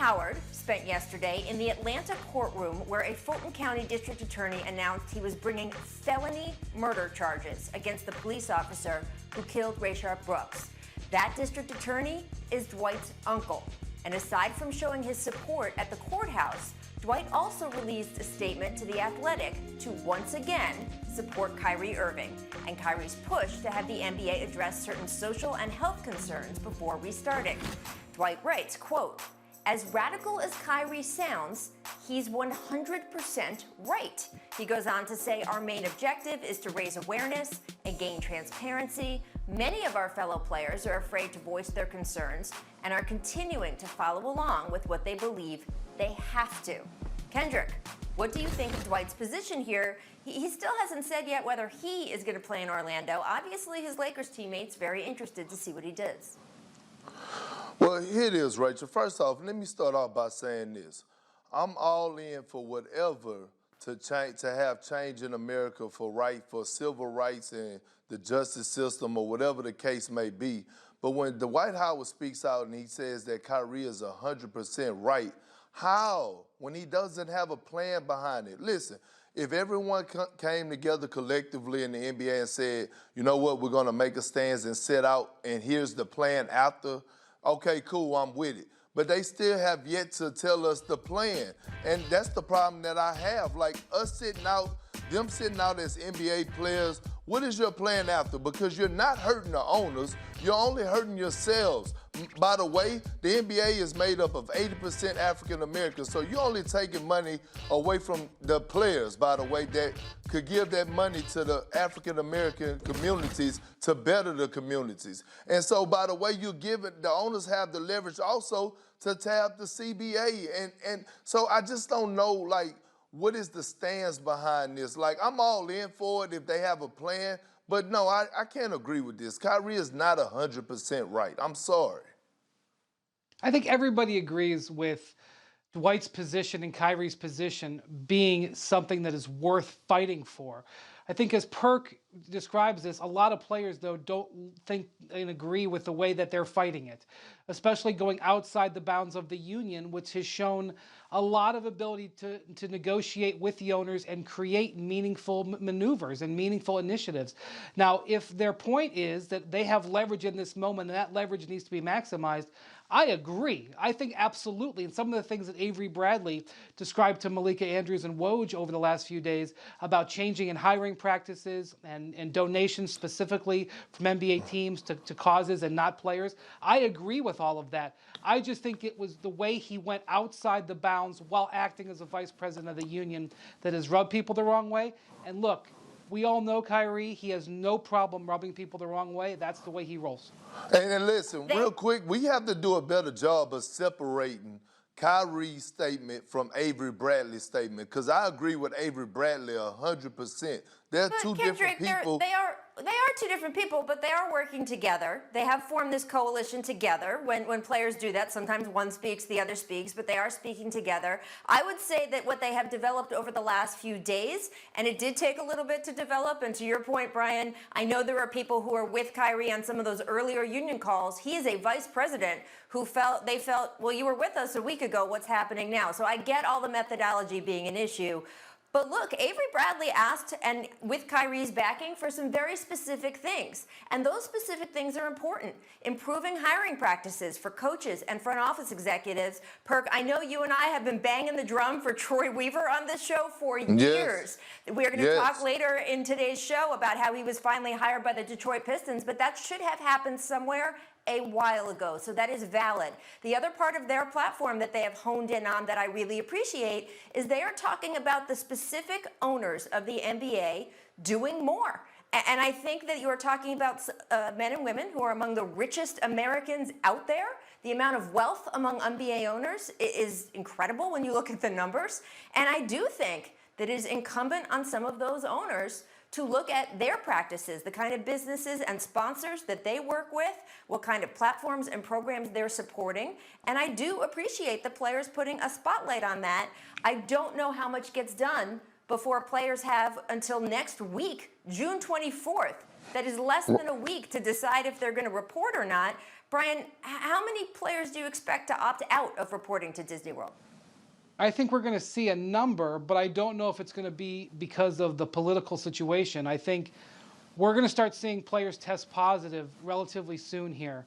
Howard spent yesterday in the Atlanta courtroom where a Fulton County District Attorney announced he was bringing felony murder charges against the police officer who killed Rayshard Brooks. That district attorney is Dwight's uncle. And aside from showing his support at the courthouse, Dwight also released a statement to The Athletic to once again support Kyrie Irving and Kyrie's push to have the NBA address certain social and health concerns before restarting. Dwight writes, quote, "As radical as Kyrie sounds, he's 100% right." He goes on to say, "Our main objective is to raise awareness and gain transparency. Many of our fellow players are afraid to voice their concerns and are continuing to follow along with what they believe they have to." Kendrick, what do you think of Dwight's position here? He still hasn't said yet whether he is going to play in Orlando. Obviously, his Lakers teammates very interested to see what he does. Well, here it is, Rachel. First off, let me start off by saying this. I'm all in for whatever to have change in America for civil rights and the justice system or whatever the case may be. But when Dwight Howard speaks out and he says that Kyrie is 100% right, how? When he doesn't have a plan behind it. Listen, if everyone came together collectively in the NBA and said, you know what, we're going to make a stand and set out and here's the plan after, okay, cool, I'm with it. But they still have yet to tell us the plan. And that's the problem that I have. Like them sitting out as NBA players, what is your plan after? Because you're not hurting the owners, you're only hurting yourselves. By the way, the NBA is made up of 80% African Americans, so you're only taking money away from the players, by the way, that could give that money to the African American communities to better the communities. And so, by the way, the owners have the leverage also to tap the CBA. And so I just don't know, like, what is the stance behind this? Like, I'm all in for it if they have a plan, but no, I can't agree with this. Kyrie is not 100% right. I'm sorry. I think everybody agrees with Dwight's position and Kyrie's position being something that is worth fighting for. I think as Perk describes this, a lot of players, though, don't think and agree with the way that they're fighting it, especially going outside the bounds of the union, which has shown a lot of ability to negotiate with the owners and create meaningful maneuvers and meaningful initiatives. Now, if their point is that they have leverage in this moment and that leverage needs to be maximized, I agree. I think absolutely. And some of the things that Avery Bradley described to Malika Andrews and Woj over the last few days about changing in hiring practices and donations specifically from NBA teams to causes and not players, I agree with all of that. I just think it was the way he went outside the bounds while acting as a vice president of the union that has rubbed people the wrong way. And look, we all know Kyrie. He has no problem rubbing people the wrong way. That's the way he rolls. And listen, real quick, we have to do a better job of separating Kyrie's statement from Avery Bradley's statement, because I agree with Avery Bradley 100%. They're two different people. They are two different people, but they are working together. They have formed this coalition together. When players do that, sometimes one speaks, the other speaks, but they are speaking together. I would say that what they have developed over the last few days, and it did take a little bit to develop, and to your point, Brian, I know there are people who are with Kyrie on some of those earlier union calls. He is a vice president who felt, well, you were with us a week ago, what's happening now? So I get all the methodology being an issue. But look, Avery Bradley asked, and with Kyrie's backing, for some very specific things. And those specific things are important. Improving hiring practices for coaches and front office executives. Perk, I know you and I have been banging the drum for Troy Weaver on this show for years. We're going to talk later in today's show about how he was finally hired by the Detroit Pistons, but that should have happened somewhere a while ago, so that is valid. The other part of their platform that they have honed in on that I really appreciate is they are talking about the specific owners of the NBA doing more. And I think that you are talking about men and women who are among the richest Americans out there. The amount of wealth among NBA owners is incredible when you look at the numbers. And I do think that it is incumbent on some of those owners to look at their practices, the kind of businesses and sponsors that they work with, what kind of platforms and programs they're supporting. And I do appreciate the players putting a spotlight on that. I don't know how much gets done before players have until next week, June 24th, that is less than a week to decide if they're going to report or not. Brian, how many players do you expect to opt out of reporting to Disney World? I think we're going to see a number, but I don't know if it's going to be because of the political situation. I think we're going to start seeing players test positive relatively soon here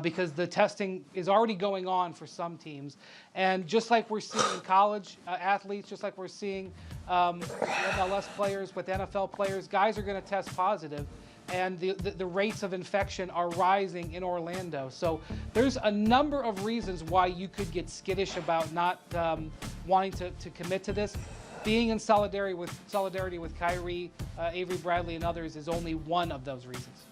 because the testing is already going on for some teams. And just like we're seeing in college athletes, just like we're seeing MLS players with NFL players, guys are going to test positive. And the rates of infection are rising in Orlando. So there's a number of reasons why you could get skittish about not wanting to commit to this. Being in solidarity with Kyrie, Avery Bradley, and others is only one of those reasons.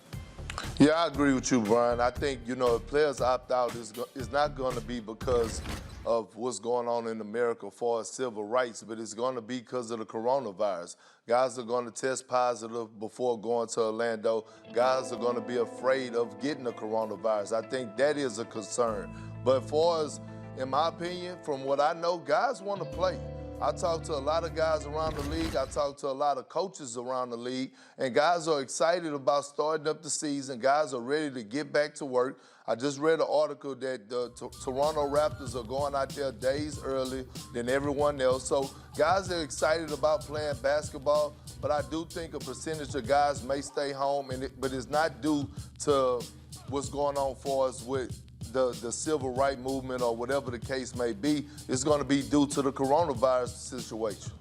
Yeah, I agree with you, Brian. I think, if players opt out, it's not going to be because of what's going on in America as far as civil rights, but it's going to be because of the coronavirus. Guys are going to test positive before going to Orlando. Guys are going to be afraid of getting the coronavirus. I think that is a concern. But as far as, in my opinion, from what I know, guys want to play. I talk to a lot of guys around the league. I talk to a lot of coaches around the league, and guys are excited about starting up the season. Guys are ready to get back to work. I just read an article that the Toronto Raptors are going out there days early than everyone else. So guys are excited about playing basketball, but I do think a percentage of guys may stay home, but it's not due to what's going on for us with the civil rights movement or whatever the case may be. It's going to be due to the coronavirus situation.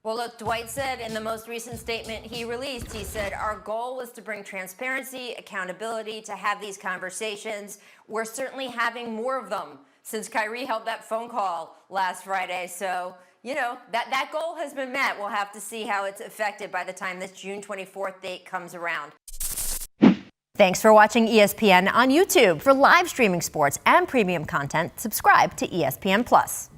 Well, look, Dwight said in the most recent statement he released, he said, our goal was to bring transparency, accountability, to have these conversations. We're certainly having more of them since Kyrie held that phone call last Friday. So, that goal has been met. We'll have to see how it's affected by the time this June 24th date comes around. Thanks for watching ESPN on YouTube. For live streaming sports and premium content, subscribe to ESPN+.